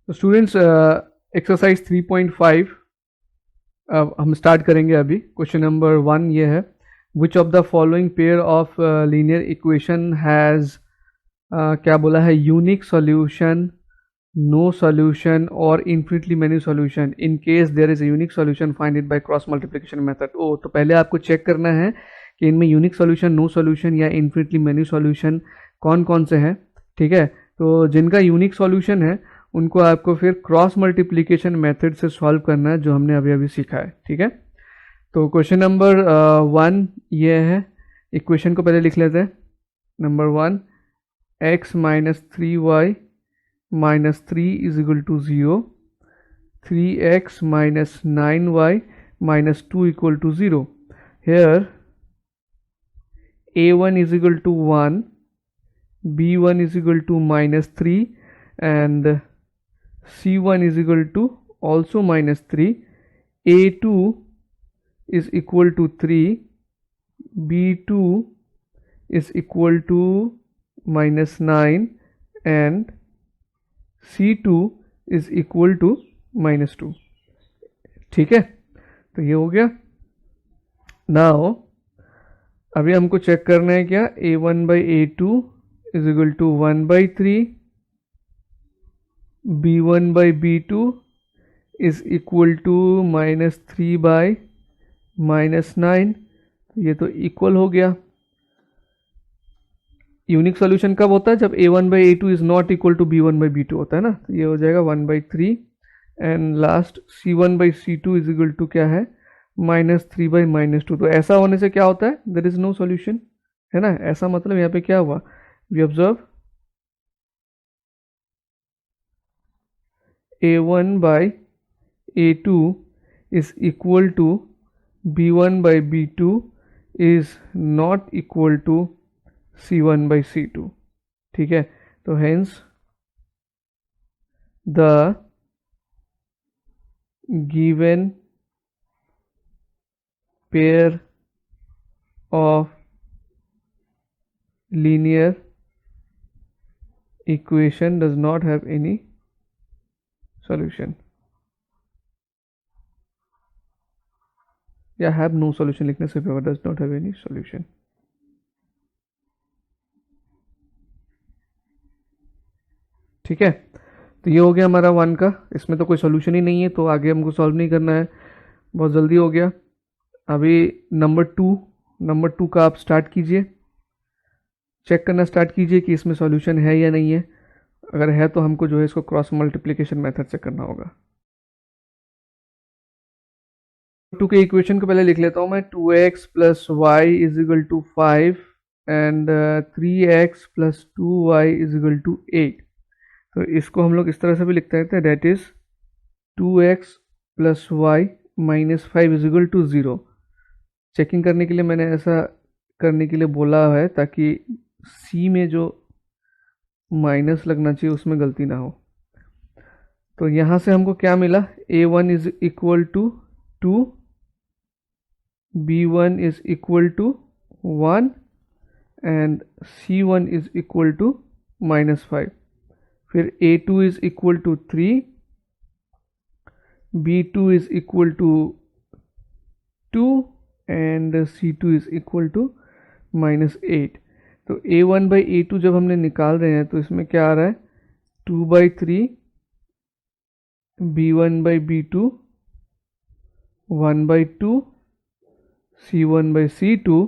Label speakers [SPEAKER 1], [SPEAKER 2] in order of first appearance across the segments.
[SPEAKER 1] तो students exercise 3.5 अब हम स्टार्ट करेंगे अभी। क्वेश्चन नंबर 1 ये है, which of the following pair of linear equation has क्या बोला है, यूनिक सॉल्यूशन, नो सॉल्यूशन और infinitely many solution. In case there is a unique solution find it by cross multiplication method. ओ तो पहले आपको चेक करना है कि इनमें यूनिक सॉल्यूशन, नो सॉल्यूशन या इन्फिनिटली मेनी सॉल्यूशन कौन कौन से हैं। ठीक है, तो जिनका यूनिक सॉल्यूशन है उनको आपको फिर क्रॉस मल्टीप्लिकेशन मेथड से सॉल्व करना है, जो हमने अभी अभी सीखा है। ठीक है, तो क्वेश्चन नंबर 1 ये है। इक्वेशन को पहले लिख लेते हैं। Number 1, x minus 3y minus 3 is equal to 0, 3x minus 9y minus 2 equal to 0। Here a1 is equal to 1, b1 is equal to minus 3 and c1 is equal to also minus 3, a2 is equal to 3, b2 is equal to minus 9 and c2 is equal to minus 2। ठीक है, तो ये हो गया। Now अभी हमको check करना है क्या, a1 by a2 is equal to 1 by 3, b1 by b2 is equal to minus 3 by minus 9। ये तो इक्वल हो गया। यूनिक सॉल्यूशन कब होता है, जब a1 by a2 is not equal to b1 by b2 होता है ना। तो ये हो जाएगा 1 by 3 and last c1 by c2 is equal to क्या है, माइनस 3 by माइनस 2। तो ऐसा होने से क्या होता है, देयर इज नो सॉल्यूशन, है ना। ऐसा मतलब यहाँ पे क्या हुआ, we observe a1 by a2 is equal to b1 by b2 is not equal to c1 by c2। ठीक है, तो hence the given pair of linear equation does not have any solution या have no solution लिखने से भी does not have any solution। ठीक है, तो ये हो गया हमारा 1 का। इसमें तो कोई सॉल्यूशन ही नहीं है, तो आगे हमको सॉल्व नहीं करना है, बहुत जल्दी हो गया। अभी नंबर 2 का आप स्टार्ट कीजिए, चेक करना स्टार्ट कीजिए कि इसमें सॉल्यूशन है या नहीं है। अगर है तो हमको जो है इसको क्रॉस मल्टीप्लिकेशन मेथड से करना होगा। 2 के इक्वेशन को पहले लिख लेता हूँ मैं। 2x plus y is equal to 5 and 3x plus 2y is equal to 8। तो इसको हम लोग इस तरह से भी लिखते रहते हैं, that is 2x plus y minus 5 is equal to 0। Checking करने के लिए मैंने ऐसा करने के लिए बोला है, ताकि सी में जो माइनस लगना चाहिए उसमें गलती ना हो। तो यहाँ से हमको क्या मिला, a1 is equal to 2, b1 is equal to 1 and c1 is equal to minus 5। फिर a2 is equal to 3, b2 is equal to 2 and c2 is equal to minus 8। तो a1 बाई a2 जब हमने निकाल रहे हैं तो इसमें क्या आ रहा है, 2 by 3, b1 by b2, 1 by 2, c1 by c2,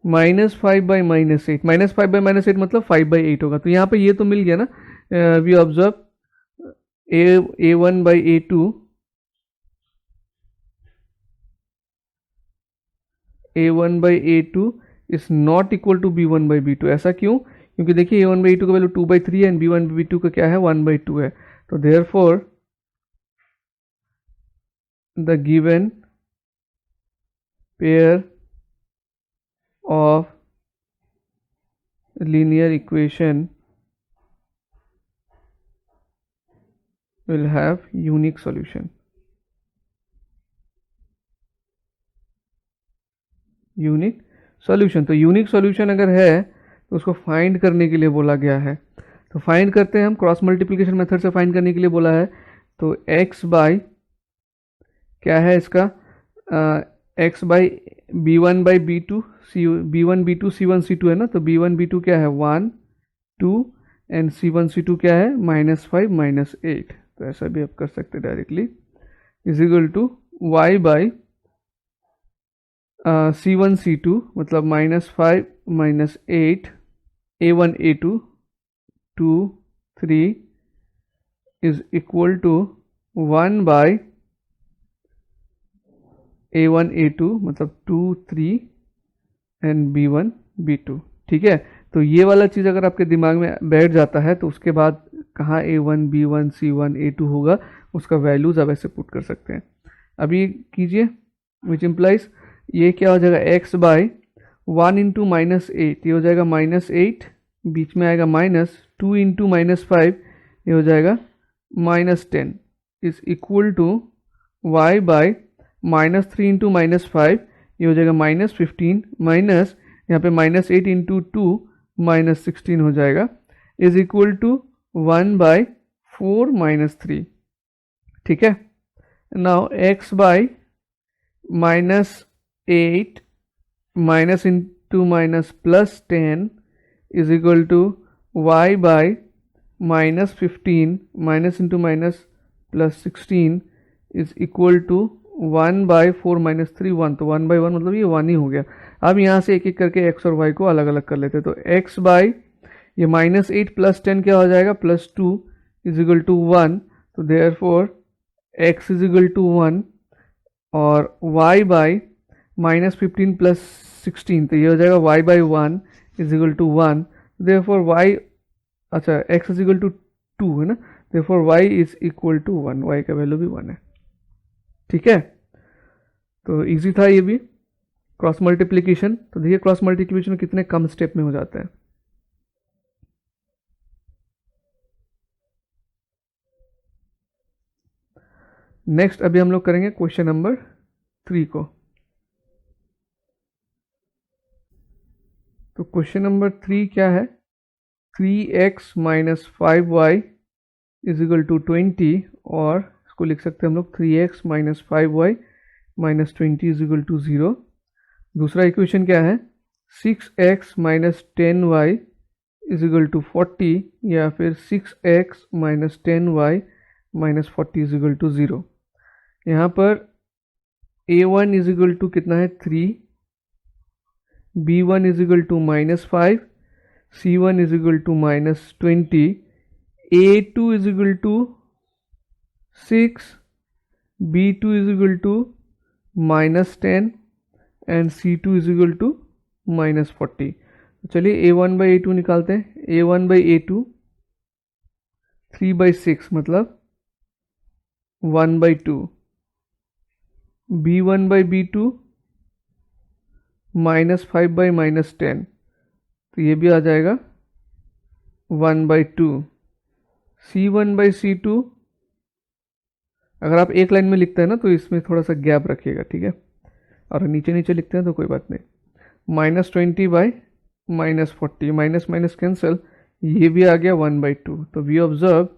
[SPEAKER 1] minus 5 by minus 8। Minus 5 by minus 8 मतलब 5 बाई 8 होगा। तो यहाँ पे ये तो मिल गया ना। We observe a1 by a2, a1 by a2 is not equal to b1 by b2। ऐसा क्यों, क्योंकि देखिए a1 बाई a2 का वैल्यू 2 बाई 3 है एंड b1 बाई b2 का क्या है, 1 बाई 2 है। तो therefore the given pair of linear equation will have unique solution। Unique solution, तो यूनिक सॉल्यूशन अगर है तो उसको फाइंड करने के लिए बोला गया है। तो फाइंड करते हैं हम, क्रॉस मल्टीप्लिकेशन मेथड से फाइंड करने के लिए बोला है। तो x बाई क्या है इसका, x by B one by B two, C B one B two C one C two है ना, तो बी वन बी टू क्या है 1 2 and C one C two क्या है -5 -8। तो ऐसा भी आप कर सकते हैं directly, is equal to y by C one C two मतलब -5 -8 a1 a2 2 3 is equal to 1 by a1 a2 मतलब 2 3 एंड b1 b2। ठीक है, तो ये वाला चीज़ अगर आपके दिमाग में बैठ जाता है तो उसके बाद कहाँ a1 b1 c1 a2 होगा, उसका वैल्यूज आप ऐसे पुट कर सकते हैं। अभी कीजिए, विच इम्प्लाइज ये क्या हो जाएगा x बाई 1 इंटू -8, ये हो जाएगा -8, बीच में आएगा -2 इंटू -5, ये हो जाएगा -10 is equal to y by -3 into -5, ये हो जाएगा -15 माइनस यहाँ पे -8 इंटू 2 -16 हो जाएगा, इज इक्वल टू 1 बाई 4 -3। ठीक है, now x by -8 minus into minus +10 is equal to y by -15 minus into minus +16 is equal to 1 by 4 -3 1, तो 1 बाई 1 मतलब ये 1 ही हो गया। अब यहाँ से एक एक करके x और y को अलग अलग कर लेते हैं। तो x बाई ये -8 +10 क्या हो जाएगा +2 इज इक्वल टू 1, तो therefore x is equal to 1, और y बाई -15 +16 तो ये हो जाएगा y by 1 is equal to 1, therefore y, अच्छा x इज इक्वल टू 2 है ना, therefore y is equal to 1, y का वैल्यू भी 1 है। ठीक है, तो इजी था ये भी क्रॉस मल्टीप्लिकेशन। तो देखिए क्रॉस मल्टीप्लिकेशन कितने कम स्टेप में हो जाता है। नेक्स्ट अभी हम लोग करेंगे क्वेश्चन नंबर 3 को। तो क्वेश्चन नंबर 3 क्या है, 3x minus 5y is equal to 20, और इसको लिख सकते हैं हम लोग 3x minus 5y minus 20 is equal to 0। दूसरा इक्वेशन क्या है, 6x minus 10y is equal to 40, या फिर 6x minus 10y minus 40 is equal to 0। यहाँ पर a1 इज इक्वल टू कितना है 3, b1 is equal to -5, c1 is equal to -20, a2 is equal to 6, b2 is equal to -10 and c2 is equal to -40। तो चलिए a1 by a2 निकालते हैं। a1 by a2 3/6 मतलब 1/2, b1 by b2 -5 by -10, तो ये भी आ जाएगा 1/2, c1 by c2 अगर आप एक लाइन में लिखते हैं ना तो इसमें थोड़ा सा गैप रखिएगा, ठीक है, और नीचे नीचे लिखते हैं तो कोई बात नहीं। -20 बाई -40, माइनस माइनस कैंसिल, ये भी आ गया 1/2। तो वी ऑब्जर्व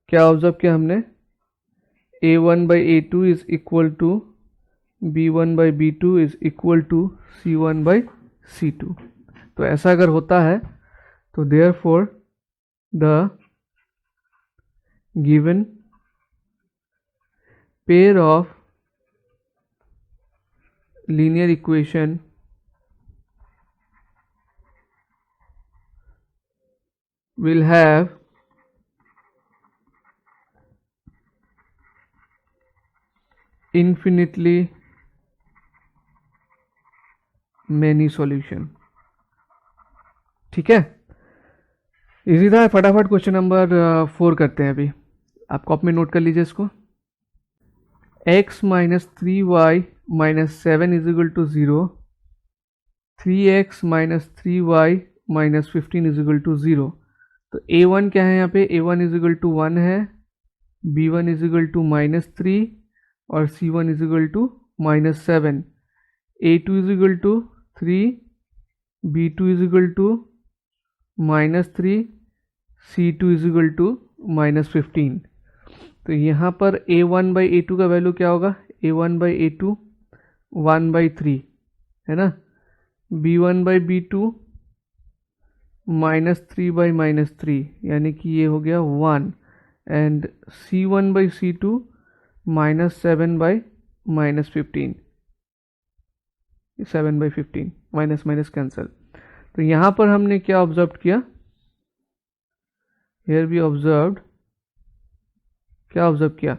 [SPEAKER 1] क्या ऑब्जर्व किया हमने, a1 by a2 is equal to b1 by b2 is equal to c1 by c2। तो ऐसा अगर होता है तो therefore the given pair of linear equation will have infinitely many solution। ठीक है, इजी था, फटाफट क्वेश्चन नंबर 4 करते हैं। अभी आप कॉपी में नोट कर लीजिए इसको। x minus 3y minus 7 is equal to 0, 3x minus 3y minus 15 is equal to 0। तो a1 क्या है यहाँ पे, a1 इज इक्वल टू 1 है, b1 इज इक्वल टू -3 और c1 is equal to -7, a2 is equal to 3, B2 is equal to -3, C2 is equal to -15। तो यहाँ पर A1/A2 का वैल्यू क्या होगा? A1/A2 1/3 है ना, B1/B2 -3/-3 यानी कि ये हो गया 1, and C1/C2 -7/-15, 7/15 minus minus cancel. तो यहाँ पर हमने क्या ऑब्जर्व किया? हियर वी ऑब्जर्व्ड, क्या ऑब्जर्व किया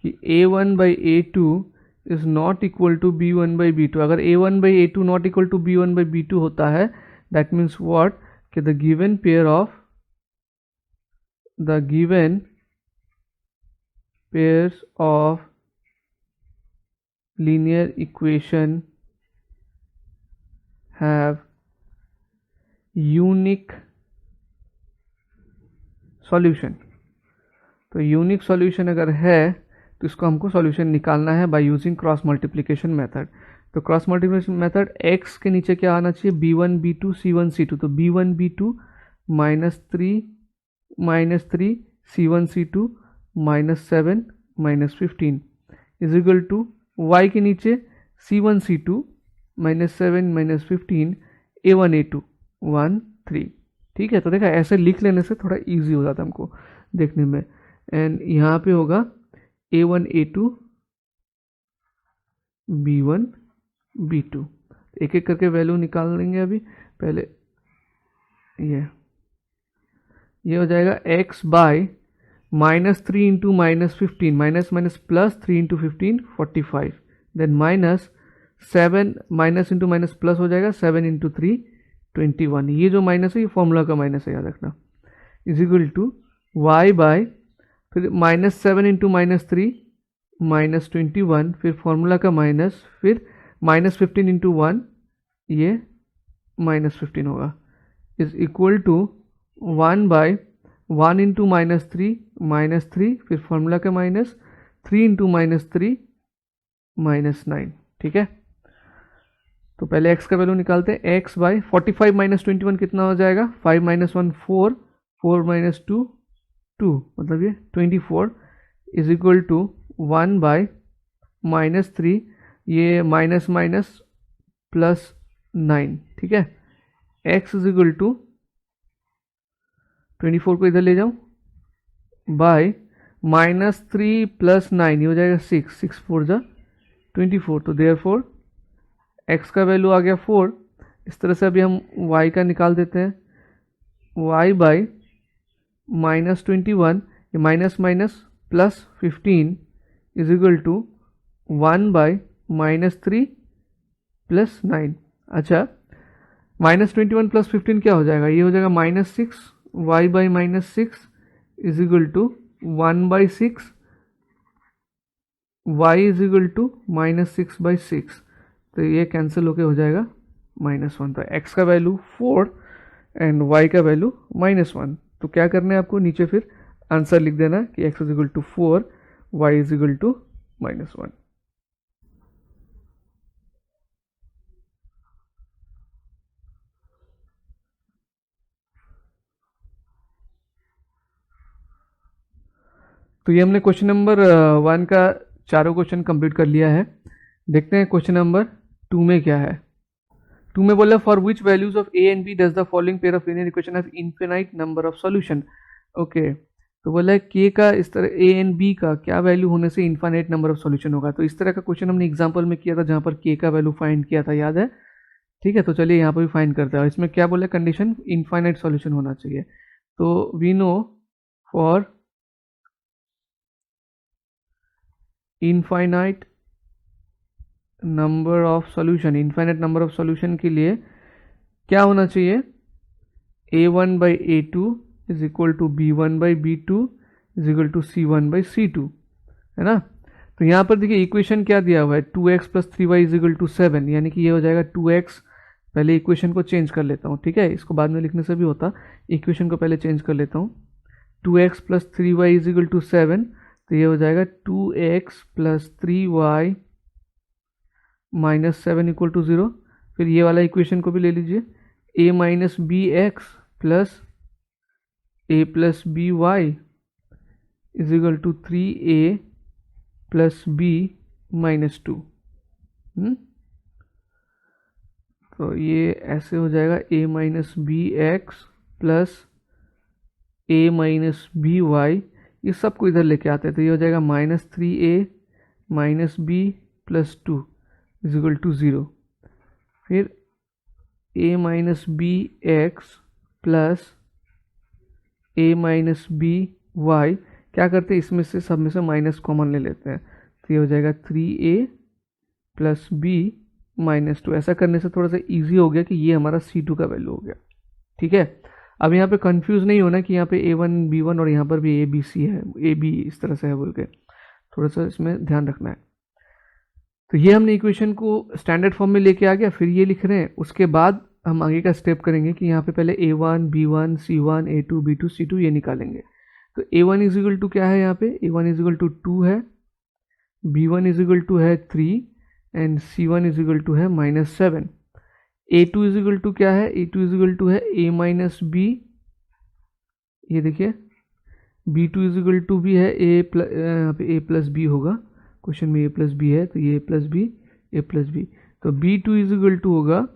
[SPEAKER 1] कि A1/A2 is not equal to B1/B2। अगर A1/A2 not equal to B1/B2 होता है, दैट मीन्स व्हाट, कि the given pairs of linear equation have unique solution। तो यूनिक सॉल्यूशन अगर है तो इसको हमको सॉल्यूशन निकालना है by using cross multiplication method. तो क्रॉस मल्टीप्लिकेशन मेथड, x के नीचे क्या आना चाहिए? B1 B2 C1 C2। तो B1 B2 -3 C1 C2 -7 -15 is equal to y के नीचे C1 C2 -7 -15 A1 A2 1 3। ठीक है, तो देखा ऐसे लिख लेने से थोड़ा इजी हो जाता है हमको देखने में। एंड यहाँ पे होगा A1 A2 B1 B2। एक एक करके वैल्यू निकाल लेंगे अभी। पहले ये हो जाएगा x by -3 into -15, minus minus plus 3 into 15 45, then -7 minus into minus plus हो जाएगा 7 इंटू 3 21। ये जो माइनस है ये फॉर्मूला का माइनस है, याद रखना, is equal to y by फिर -7 इंटू -3 -21, फिर फॉर्मूला का माइनस, फिर -15 इंटू 1 ये -15 होगा, is equal to 1 by 1 into -3 फिर फॉर्मूला का माइनस, 3 इंटू -3 -9। ठीक है, तो पहले x का वैल्यू निकालते हैं। x बाय 45 -21 कितना हो जाएगा? 5 - 1 4, 4 - 2 2, मतलब ये 24 इज इक्वल टू 1 बाय -3, ये माइनस माइनस प्लस 9। ठीक है, x इज इक्वल टू 24 को इधर ले जाऊं बाय -3 + 9, ये हो जाएगा 6, 6 4 जा 24। तो देयरफॉर x का वैल्यू आ गया 4। इस तरह से अभी हम y का निकाल देते हैं। y बाय -21, ये minus minus plus 15 is equal to 1 by -3 + 9। अच्छा, -21 + 15 क्या हो जाएगा? ये हो जाएगा -6, y by -6 is equal to 1/6, y is equal to -6/6। तो ये कैंसिल होके हो जाएगा -1। तो x का वैल्यू 4 एंड y का वैल्यू -1। तो क्या करना है आपको? नीचे फिर आंसर लिख देना कि x is equal to 4, y is equal to -1। तो ये हमने क्वेश्चन नंबर 1 का चारों क्वेश्चन कंप्लीट कर लिया है। देखते हैं क्वेश्चन नंबर 2 में क्या है। 2 में बोला for which values of a and b does the following pair of linear equation have infinite number of solution. Okay, तो बोला है k का इस तरह a एंड b का क्या वैल्यू होने से इनफाइनाइट नंबर ऑफ सॉल्यूशन होगा। तो इस तरह का क्वेश्चन हमने एग्जांपल में किया था जहां पर k का वैल्यू फाइंड किया था, याद है? ठीक है, तो चलिए यहाँ पर भी फाइंड करते हैं। इसमें क्या बोला? कंडीशन इनफाइनाइट सॉल्यूशन होना चाहिए। तो we know for infinite number of solution, infinite number of solution के लिए क्या होना चाहिए? a1/a2 is equal to b1/b2 is equal to c1/c2, है ना? तो यहाँ पर देखिए इक्वेशन क्या दिया हुआ है, 2x + 3y is equal to 7, यानी कि ये हो जाएगा 2x। पहले इक्वेशन को चेंज कर लेता हूँ, ठीक है, इसको बाद में लिखने से भी होता, इक्वेशन को पहले चेंज कर लेता हूँ। 2x + 3y is equal to 7, तो ये हो जाएगा 2x + 3y - 7 इक्वल टू 0। फिर ये वाला इक्वेशन को भी ले लीजिए, A minus B x plus A plus B Y is equal to 3a plus B minus 2। तो ये ऐसे हो जाएगा a minus B x plus a minus B Y, ये सबको इधर लेके आते हैं तो ये हो जाएगा -3a minus b plus 2 is equal to 0। फिर a minus B x plus a minus B y, क्या करते हैं इसमें से सब में से माइनस कॉमन ले लेते हैं तो ये हो जाएगा 3a प्लस बी माइनस 2। ऐसा करने से थोड़ा सा इजी हो गया कि ये हमारा C2 का वैल्यू हो गया। ठीक है, अब यहाँ पे कंफ्यूज नहीं होना कि यहाँ पे A1 B1 और यहाँ पर भी A B C है, A B इस तरह से है बोल के, थोड़ा सा इसमें ध्यान रखना है। तो ये हमने इक्वेशन को स्टैंडर्ड फॉर्म में लेके आ गया, फिर ये लिख रहे हैं। उसके बाद हम आगे का स्टेप करेंगे कि यहाँ पे पहले A1 B1 C1 A2 B2 C2 ये निकालेंगे। तो A1 इज इक्वल टू क्या है, यहाँ पे A1 इज इक्वल टू 2 है, B1 इज इक्वल टू है 3 and C1 is equal to है -7। A2 इज इक्वल टू क्या है, A2 इज इक्वल टू है A माइनस बी, ये देखिए B2 इज इक्वल टू भी है यहाँ पे A प्लस बी होगा, क्वेश्चन में A प्लस बी है तो ये A plus b A plus b, तो B2 इज इक्वल टू होगा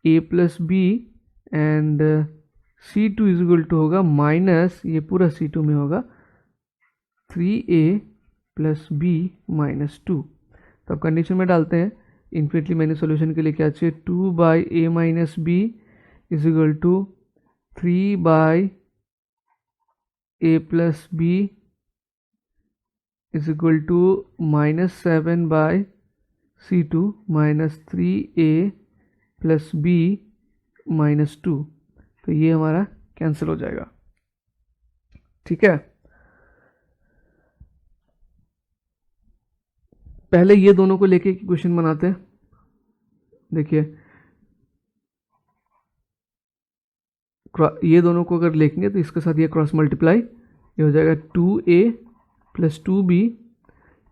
[SPEAKER 1] A plus b and C2 is equal to होगा माइनस, ये पूरा C2 में होगा 3a प्लस बी माइनस 2। तो अब कंडीशन में डालते हैं, इन्फिनिटली मैंने सॉल्यूशन के लिए क्या चाहिए, 2 by a minus b is equal to 3 by a plus b is equal to -7 by C2 minus 3a plus B minus 2। तो ये हमारा कैंसिल हो जाएगा। ठीक है, पहले ये दोनों को लेके क्वेश्चन बनाते हैं। देखिए ये दोनों को अगर लिखेंगे तो इसके साथ ये क्रॉस मल्टीप्लाई, ये हो जाएगा 2a plus 2b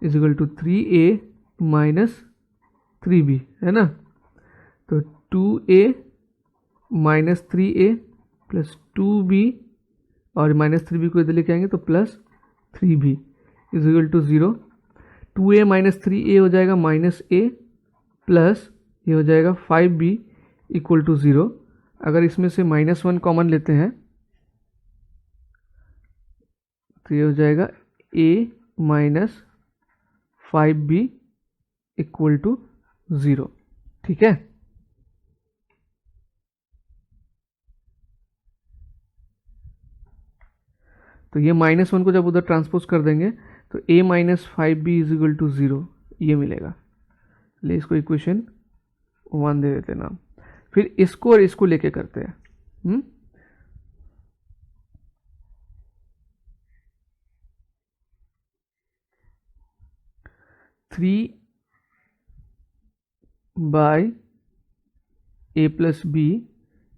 [SPEAKER 1] is equal to 3a minus 3b, है ना। तो 2a minus 3a plus 2b और माइनस 3b को इधर लेके आएंगे तो plus 3b is equal to 0। 2a minus 3a हो जाएगा माइनस a प्लस ये हो जाएगा 5b इक्वल टू 0। अगर इसमें से -1 कॉमन लेते हैं तो ये हो जाएगा a minus 5b equal to 0। ठीक है, तो ये -1 को जब उधर ट्रांसपोज कर देंगे तो a minus 5b is equal to 0 ये मिलेगा। ले इसको इक्वेशन 1 दे देते नाम। फिर इसको और इसको लेके करते हैं। 3 by a plus b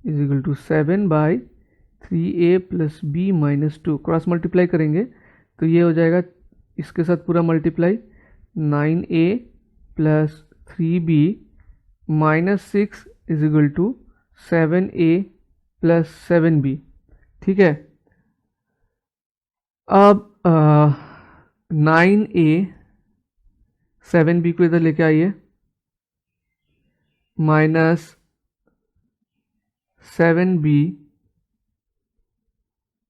[SPEAKER 1] is equal to 7 by 3a plus B minus 2, cross multiply करेंगे तो ये हो जाएगा इसके साथ पूरा multiply 9a plus 3b minus 6 is equal to 7a plus 7b। ठीक है, अब 9a 7b को इधर लेके आइए माइनस 7b,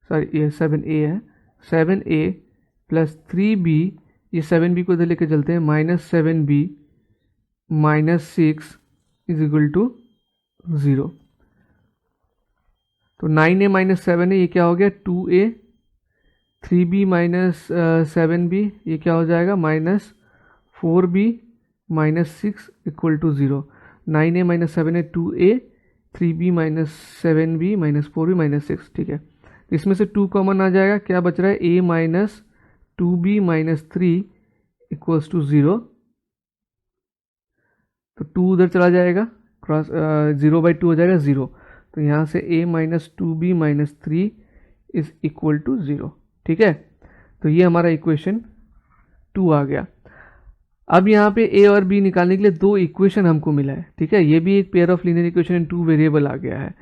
[SPEAKER 1] सॉरी ये 7a है, 7a प्लस 3b, ये 7b को इधर लेके चलते हैं minus 7b minus 6 is equal to 0। तो 9a माइनस 7a ये क्या हो गया 2a, 3b माइनस 7b ये क्या हो जाएगा minus 4b minus 6 equal to 0। 9a minus 7a 2a, 3b minus 7b minus 4b minus 6। ठीक है, तो इसमें से 2 कॉमन आ जाएगा, क्या बच रहा है a minus 2b minus 3 equals to 0। तो 2 उधर चला जाएगा, क्रॉस 0/2 हो जाएगा 0। तो यहाँ से a minus 2b minus 3 is equal to 0। ठीक है, तो ये हमारा इक्वेशन 2 आ गया। अब यहाँ पे ए और बी निकालने के लिए दो इक्वेशन हमको मिला है, ठीक है, ये भी एक pair of linear equation in two variable आ गया है।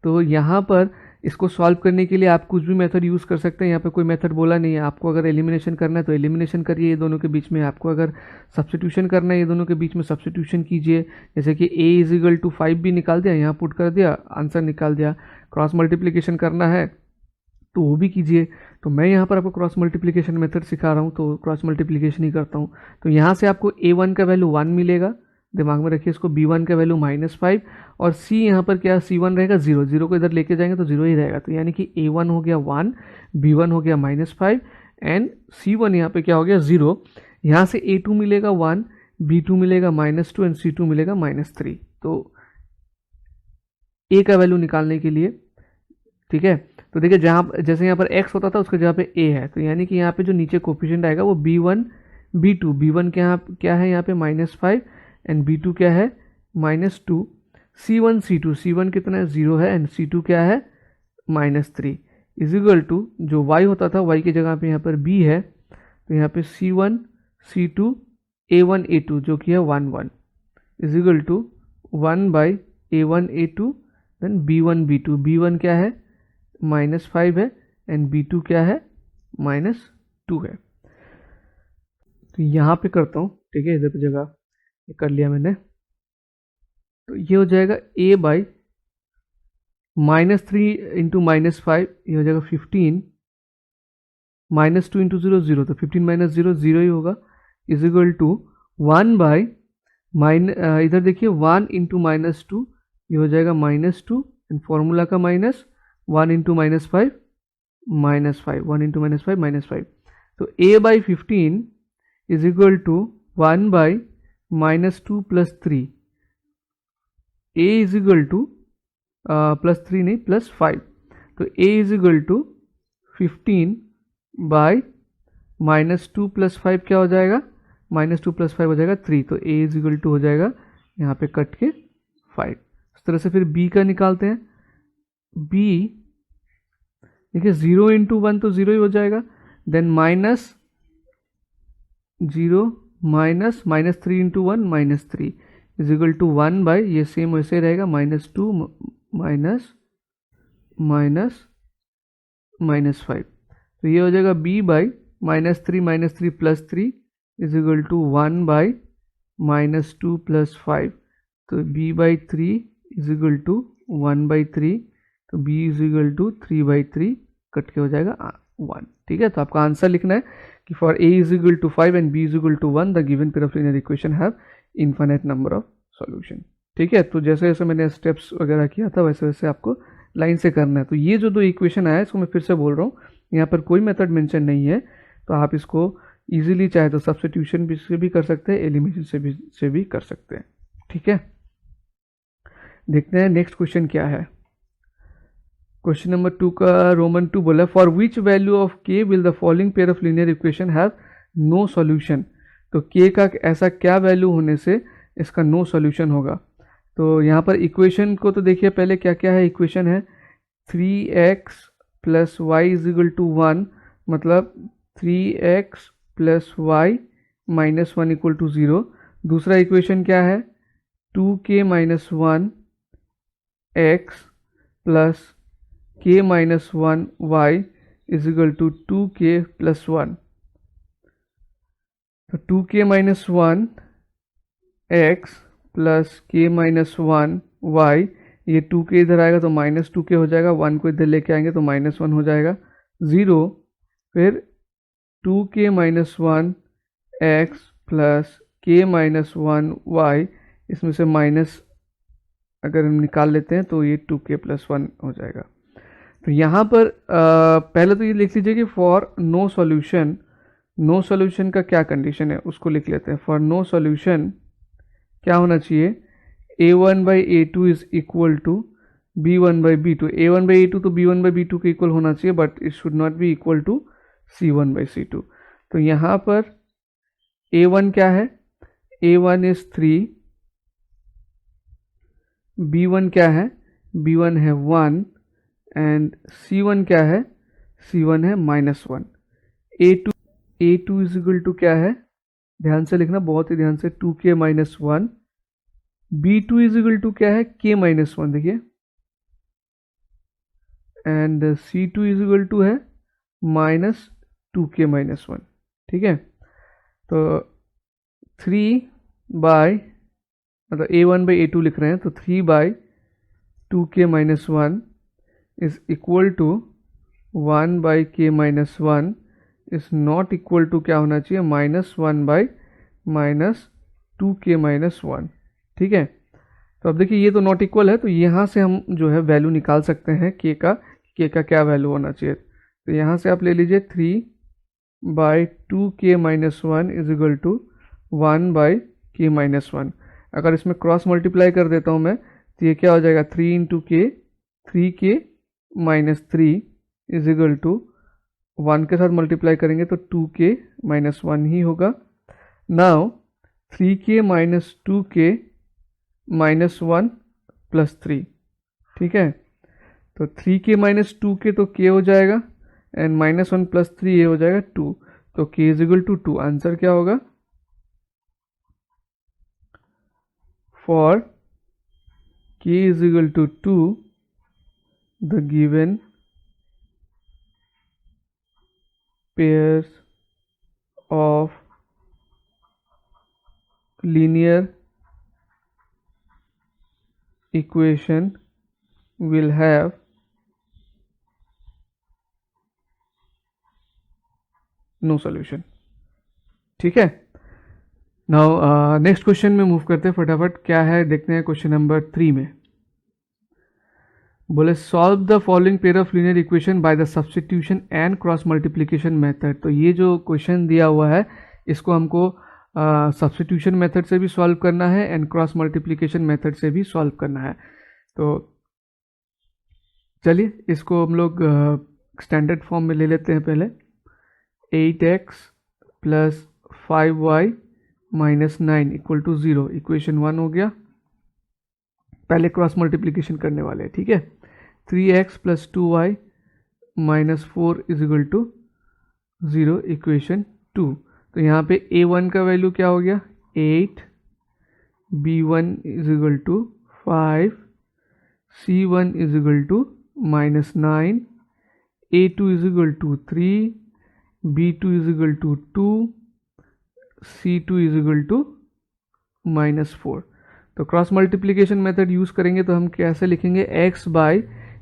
[SPEAKER 1] तो यहाँ पर इसको सॉल्व करने के लिए आप कुछ भी मेथड यूज़ कर सकते हैं, यहाँ पे कोई मेथड बोला नहीं है। आपको अगर एलिमिनेशन करना है तो एलिमिनेशन करिए ये दोनों के बीच में, आपको अगर सब्स्टिट्यूशन करना है ये दोनों के बीच में सब्स्टिट्यूशन कीजिए। जैसे कि a इज इक्वल टू 5 भी निकाल दिया, यहाँ पुट कर दिया, आंसर निकाल दिया। क्रॉस मल्टीप्लिकेशन करना है तो वो भी कीजिए। तो मैं यहाँ पर आपको क्रॉस मल्टीप्लिकेशन मेथड सिखा रहा हूँ तो क्रॉस मल्टीप्लिकेशन ही करता हूँ। तो यहाँ से आपको a1 का वैल्यू 1 मिलेगा, दिमाग में रखिए इसको, b1 का वैल्यू -5 और c यहाँ पर क्या c1 रहेगा 0, 0 को इधर लेके जाएंगे तो 0 ही रहेगा। तो यानी कि a1 हो गया 1, b1 हो गया -5 एंड c1 यहाँ पे क्या हो गया 0। यहाँ से a2 मिलेगा 1, b2 मिलेगा -2 एंड c2 मिलेगा -3। तो a का वैल्यू निकालने के लिए, ठीक है, तो देखिए जहाँ जैसे यहाँ पर x होता था उसके जगह पे a है, तो यानी कि यहाँ पे जो नीचे कोफिशिएंट आएगा वो b1 b2, b1 क्या है यहाँ पे -5 एंड b2 क्या है -2, c1 c2, c1 कितना है 0 है एंड c2 क्या है -3 इज इक्वल टू जो y होता था y की जगह पे यहाँ पर b है, तो यहाँ पे c1 c2 a1 a2 जो कि है 1 1 is equal to 1 by a1 a2 then b1 b2, b1 क्या है -5 है एंड b2 क्या है -2 है। तो यहाँ पे करता हूँ, ठीक है, इधर पे जगह ये कर लिया मैंने। तो ये हो जाएगा a बाई -3 इंटू -5, ये हो जाएगा 15, -2 इंटू 0 0, तो 15 - 0 0 ही होगा, इज इक्वल टू 1 बाई इधर देखिए 1 इंटू -2, ये हो जाएगा -2 एंड फॉर्मूला का माइनस 1 इंटू -5 -5, 1 इंटू -5 -5। तो a by 15 is equal to 1 by -2 plus 3, a is equal to +3 नहीं +5, तो a is equal to 15 by -2 + 5 क्या हो जाएगा, -2 + 5 हो जाएगा 3, तो a इज इक्वल टू हो जाएगा यहाँ पे कट के 5। इस तरह से फिर b का निकालते हैं। b देखिए 0 इंटू 1 तो 0 ही हो जाएगा, then -3 into 1 -3 is equal to 1 by, ये सेम वैसे ही रहेगा, -2 -5, तो ये हो जाएगा b by -3 plus 3 is equal to 1 by -2 + 5, तो b by 3 is equal to 1 by 3, तो b is equal to 3 by 3 cut के हो जाएगा 1। ठीक है, तो आपका आंसर लिखना है कि for a is equal to 5 and b is equal to 1 the given pair of linear equation have infinite number of solution. ठीक है, तो जैसे जैसे मैंने स्टेप्स वगैरह किया था वैसे वैसे आपको लाइन से करना है। तो ये जो दो इक्वेशन आया इसको मैं फिर से बोल रहा हूँ, यहाँ पर कोई मेथड मेंशन नहीं है, तो आप इसको इजीली चाहे तो सब्स्टिट्यूशन से भी कर सकते हैं, एलिमिनेशन से भी कर सकते हैं। ठीक है, देखते हैं नेक्स्ट क्वेश्चन क्या है। क्वेश्चन नंबर 2 का रोमन 2 बोला for which value of k will the following pair of linear equation have no solution. तो k का ऐसा क्या वैल्यू होने से इसका नो सॉल्यूशन होगा। तो यहाँ पर इक्वेशन को तो देखिए पहले क्या क्या है। इक्वेशन है 3x + y = 1, मतलब 3x + y - 1 = 0। दूसरा इक्वेशन क्या है 2k - 1 x + k - 1 y = 2k + 1। तो 2k - 1 x + k - 1 y, ये 2k इधर आएगा तो -2k हो जाएगा, 1 को इधर लेके आएंगे तो -1 हो जाएगा, 0। फिर 2k - 1 x + k - 1 y, इसमें से माइनस अगर हम निकाल लेते हैं तो ये 2k + 1 हो जाएगा। तो यहाँ पर पहले तो ये लिख लीजिए कि for no solution, no solution का क्या कंडीशन है उसको लिख लेते हैं। फॉर नो सॉल्यूशन क्या होना चाहिए, a1/a2 is equal to b1/b2। a1/a2 तो b1/b2 के इक्वल होना चाहिए, but it should not be equal to c1/c2। तो यहाँ पर a1 क्या है, a1 इज 3, b1 क्या है, b1 है 1 एंड c1 क्या है, c1 है -1। a2 इज इक्वल टू क्या है ध्यान से लिखना, बहुत ही ध्यान से, 2k minus 1, b2 is equal to क्या है, k माइनस 1, देखिए, and c2 is equal to है माइनस 2k माइनस 1, ठीक है। तो 3 बाय, मतलब a1/a2 लिख रहे हैं, तो 3 by 2k minus 1 is equal to 1 by k minus 1 is not equal to क्या होना चाहिए, -1 बाई -2k माइनस 1, ठीक है। तो अब देखिए ये तो नॉट इक्वल है, तो यहाँ से हम जो है वैल्यू निकाल सकते हैं k का क्या वैल्यू होना चाहिए। तो यहाँ से आप ले लीजिए 3 by 2k minus 1 is equal to 1 by k minus 1। अगर इसमें क्रॉस मल्टीप्लाई कर देता हूँ मैं, तो ये क्या हो जाएगा, 3 इंटू के, 3k minus 3 is equal to 1 के साथ मल्टीप्लाई करेंगे तो 2k माइनस 1 ही होगा। Now 3k minus 2k minus 1 plus 3, ठीक है। तो 3k माइनस 2k तो k हो जाएगा, एंड माइनस 1 प्लस 3 ये हो जाएगा 2, तो k is equal to 2। Answer क्या होगा, for k is equal to 2, the given pairs of linear equation will have no solution, ठीक है। नाउ नेक्स्ट क्वेश्चन में मूव करते हैं फटाफट, क्या है देखते हैं क्वेश्चन नंबर 3 में। बोले solve the following pair of linear equation by the substitution and cross multiplication method. तो ये जो क्वेश्चन दिया हुआ है इसको हमको सब्स्टिट्यूशन मेथड से भी सॉल्व करना है एंड क्रॉस मल्टीप्लिकेशन मेथड से भी सॉल्व करना है। तो चलिए इसको हम लोग स्टैंडर्ड फॉर्म में ले लेते हैं पहले। 8x plus 5y minus 9 equal to 0, equation 1 हो गया। पहले क्रॉस मल्टीप्लिकेशन करने वाले हैं, ठीक है। 3x plus 2y minus 4 is equal to 0, equation 2। तो यहाँ पे a1 का वैल्यू क्या हो गया, 8, b1 is equal to 5, c1 is equal to minus 9, a2 is equal to 3, b2 is equal to 2, c2 is equal to minus 4। तो cross multiplication method use करेंगे तो हम कैसे लिखेंगे, x बाय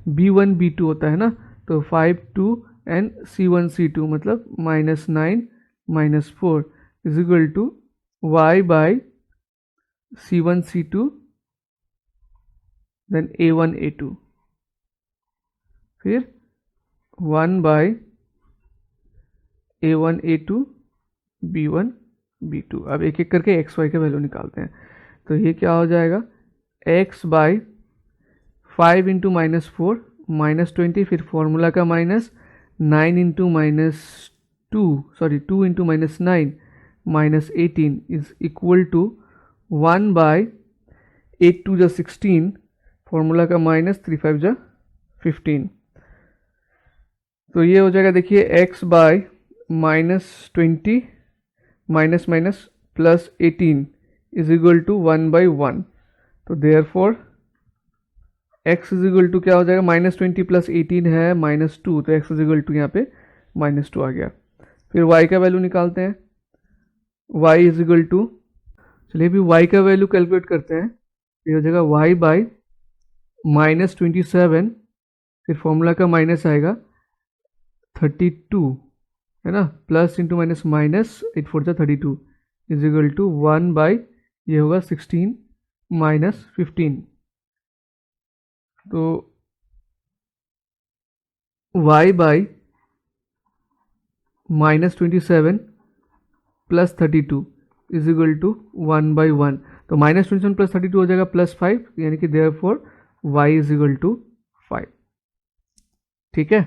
[SPEAKER 1] b1 b2 होता है ना, तो 5 2 एंड c1 c2 मतलब minus 9 minus 4 is equal to y by c1 c2 then a1 a2, फिर 1 bye a1 a2 b1 b2। अब एक एक करके एक्स वाई का वैल्यू निकालते हैं। तो ये क्या हो जाएगा, x by 5 into minus 4 minus 20, फिर फॉर्मूला का minus, 9 into minus 2 sorry 2 into minus 9 minus 18 is equal to 1 by 8 2 जा 16, फॉर्मूला का माइनस, 3 5 जा 15। तो ये हो जाएगा देखिए x by minus 20 minus minus plus 18 is equal to 1 by 1। तो therefore x is equal to क्या हो जाएगा, माइनस 20 प्लस 18 है माइनस 2, तो एक्स इज इक्वल टू यहाँ पे माइनस 2 आ गया। फिर y का वैल्यू निकालते हैं, y इज इक्वल टू, चलिए अभी y का वैल्यू कैलकुलेट करते हैं। ये हो जाएगा y बाई माइनस 27, फिर फॉर्मूला का माइनस आएगा 32 है ना, प्लस इंटू माइनस माइनस 8 4 जा 32 इज इक्वल टू 1 बाई ये होगा 16 माइनस 15। तो y by minus 27 plus 32 is equal to 1 by 1। तो माइनस 27 प्लस 32 हो जाएगा प्लस 5, यानी कि therefore y is equal to 5, ठीक है।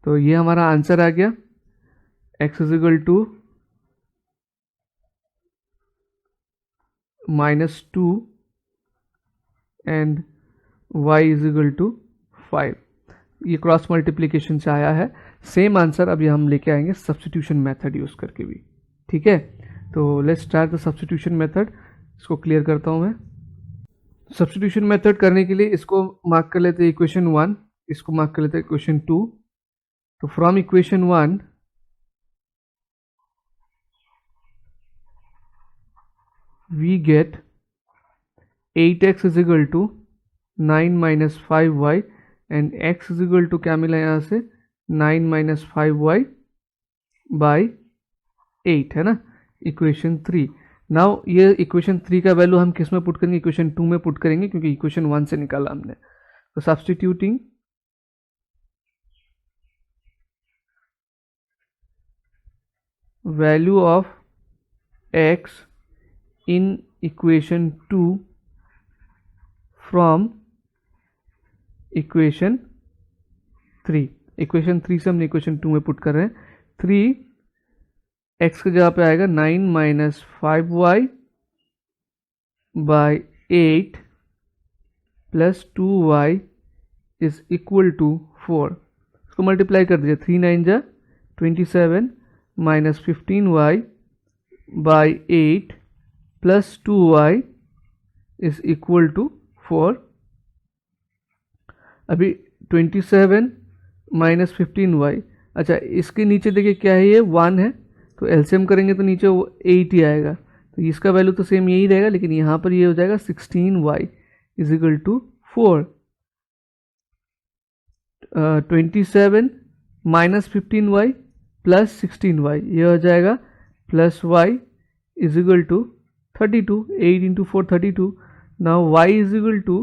[SPEAKER 1] तो ये हमारा आंसर आ गया, x is equal to -2 and y is equal to 5। ये क्रॉस मल्टीप्लिकेशन से आया है। सेम आंसर अभी हम लेके आएंगे सब्स्टिट्यूशन मेथड यूज़ करके भी, ठीक है। तो let's start the substitution method. इसको क्लियर करता हूँ मैं। सब्स्टिट्यूशन मेथड करने के लिए इसको मार्क कर लेते हैं इक्वेशन 1, इसको मार्क कर लेते हैं इक्वेशन 2। तो from equation 1 we get 8x is equal to 9 minus 5y and x is equal to क्या मिला यहाँ से 9 माइनस 5y बाई 8, है ना, इक्वेशन 3। नाउ ये इक्वेशन 3 का वैल्यू हम किस में पुट करेंगे, इक्वेशन 2 में पुट करेंगे क्योंकि इक्वेशन 1 से निकाला हमने। तो substituting value of x in equation 2 from equation 3। Equation 3 से हमने इक्वेशन 2 में पुट कर रहे हैं। 3 x की जगह पे आएगा 9 minus 5y by 8 plus 2y is equal to 4। इसको मल्टीप्लाई कर दीजिए, 3 9 जा 27 minus 15y by 8 plus 2y is equal to 4। अभी 27 माइनस 15y, अच्छा इसके नीचे देखिए क्या है, ये 1 है, तो एलसीएम करेंगे तो नीचे वो 8 ही आएगा, तो इसका वैल्यू तो सेम यही रहेगा, लेकिन यहाँ पर ये हो जाएगा 16y is equal to 4। 27 minus 15y plus 16y, ये हो जाएगा plus y is equal to 32। 8 into 4 32। Now y is equal to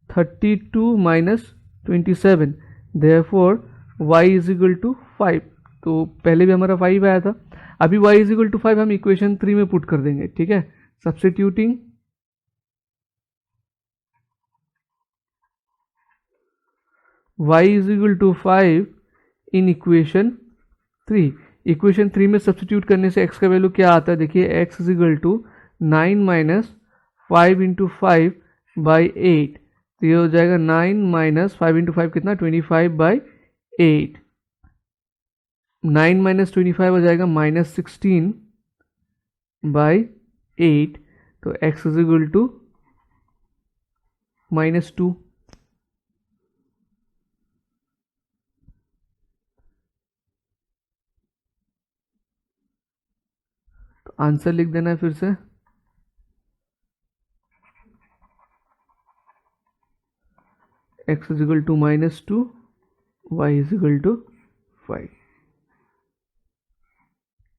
[SPEAKER 1] 32 minus 27, therefore y is equal to 5। तो पहले भी हमारा 5 आया था, अभी y इज इक्वल टू 5 हम इक्वेशन 3 में पुट कर देंगे, ठीक है। Substituting y is equal to 5 in equation 3। Equation 3 में सब्स्टिट्यूट करने से x का वैल्यू क्या आता है, देखिए x is equal to 9 minus 5 into 5 by 8, तो ये हो जाएगा 9 माइनस 5 इंटू 5 कितना 25 बाई 8। 9 माइनस 25 हो जाएगा माइनस 16 बाई 8, तो x इज इक्वल टू -2। तो आंसर लिख देना है फिर से, x is equal to -2, y is equal to 5,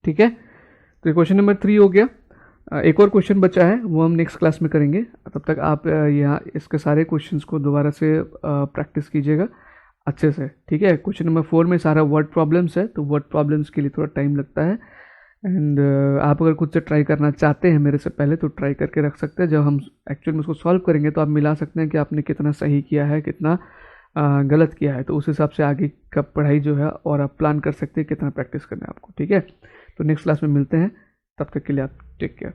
[SPEAKER 1] ठीक है। तो क्वेश्चन नंबर 3 हो गया। एक और क्वेश्चन बचा है, वो हम नेक्स्ट क्लास में करेंगे। तब तक आप यहाँ इसके सारे क्वेश्चंस को दोबारा से प्रैक्टिस कीजिएगा अच्छे से, ठीक है। क्वेश्चन नंबर 4 में सारा वर्ड प्रॉब्लम्स है, तो वर्ड प्रॉब्लम्स के लिए थोड़ा टाइम लगता है, एंड आप अगर खुद से ट्राई करना चाहते हैं मेरे से पहले तो ट्राई करके रख सकते हैं। जब हम एक्चुअल में उसको सॉल्व करेंगे तो आप मिला सकते हैं कि आपने कितना सही किया है, कितना गलत किया है, तो उस हिसाब से आगे का पढ़ाई जो है और आप प्लान कर सकते हैं कितना प्रैक्टिस करना है आपको, ठीक है। तो नेक्स्ट क्लास में मिलते हैं, तब तक के लिए आप टेक केयर।